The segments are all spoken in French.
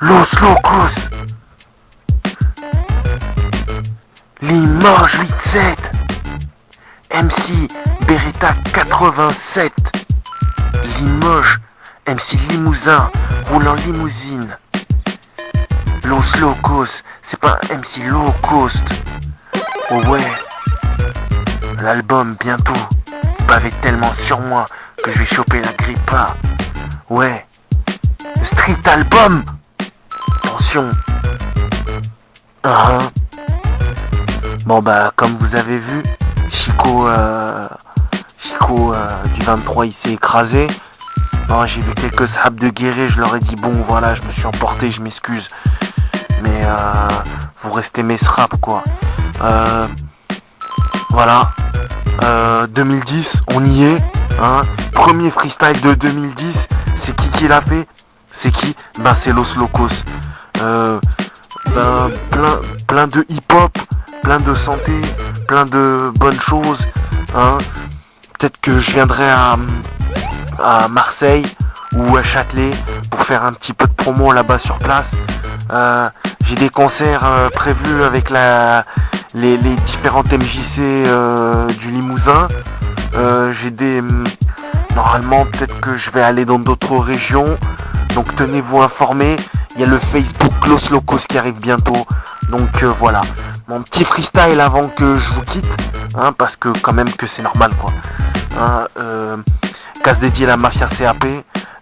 Los Locos, Limoges 87, MC Beretta 87, Limoges, MC Limousin, roulant limousine. Los Locos, c'est pas un MC low cost. Oh ouais, l'album bientôt. Pavé tellement sur moi que je vais choper la grippe. Ouais, le street album. Attention. Bon bah comme vous avez vu, Chico du 23 il s'est écrasé. Bon, j'ai vu quelques sables de guérir, je leur ai dit bon voilà je me suis emporté, je m'excuse. Mais vous restez mes straps quoi. Voilà. 2010, on y est. Hein. Premier freestyle de 2010. C'est qui l'a fait? C'est qui? Ben c'est Los Locos. Plein de hip-hop, plein de santé, plein de bonnes choses. Hein. Peut-être que je viendrai à Marseille ou à Châtelet pour faire un petit peu de promo là-bas sur place. J'ai des concerts prévus avec les différentes MJC du Limousin. Normalement peut-être que je vais aller dans d'autres régions. Donc tenez-vous informés. Il y a le Facebook Los Locos qui arrive bientôt. Donc voilà. Mon petit freestyle avant que je vous quitte. Hein, parce que quand même que c'est normal quoi. Hein, casse dédié à la Mafia CAP.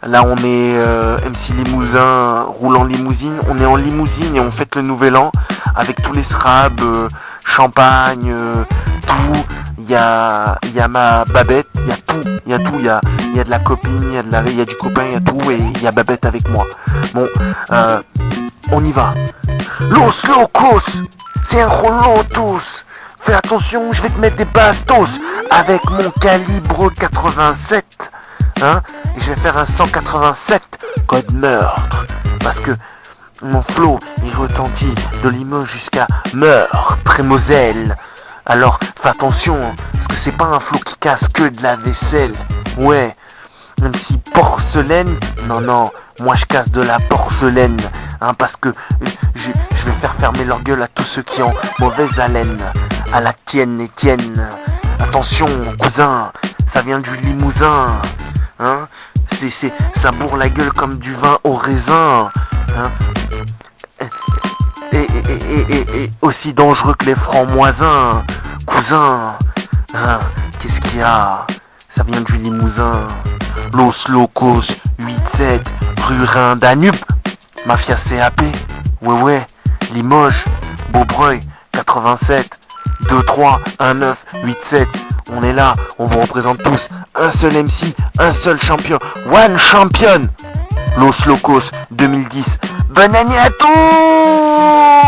Là on est MC Limousin roulant limousine. On est en limousine et on fête le nouvel an avec tous les SRAB, champagne, tout. Il y a ma Babette, il y a tout, il y a de la copine, il y a du copain, il y a tout et il y a Babette avec moi. Bon, on y va. Los Locos, c'est un rouleau tous. Fais attention, je vais te mettre des bastos avec mon calibre 87. Hein, et je vais faire un 187 code meurtre parce que mon flow il retentit de Limoges jusqu'à Meurthe et Moselle. Alors fais attention parce que c'est pas un flow qui casse que de la vaisselle. Ouais, même si porcelaine, non, moi je casse de la porcelaine. Hein, parce que je vais faire fermer leur gueule à tous ceux qui ont mauvaise haleine. À la tienne Étienne. Attention cousin, ça vient du Limousin. Hein, ça bourre la gueule comme du vin au raisin. Hein, et aussi dangereux que les francs-moisins. Cousin, hein, qu'est-ce qu'il y a? Ça vient du Limousin. Los Locos 8-7 rue Rhin-Danube. Mafia CAP. Ouais, Limoges, Beaubreuil 87 23 19 87. On est là, on vous représente tous. Un seul MC, un seul champion. One champion. Los Locos 2010. Bonne année à tous.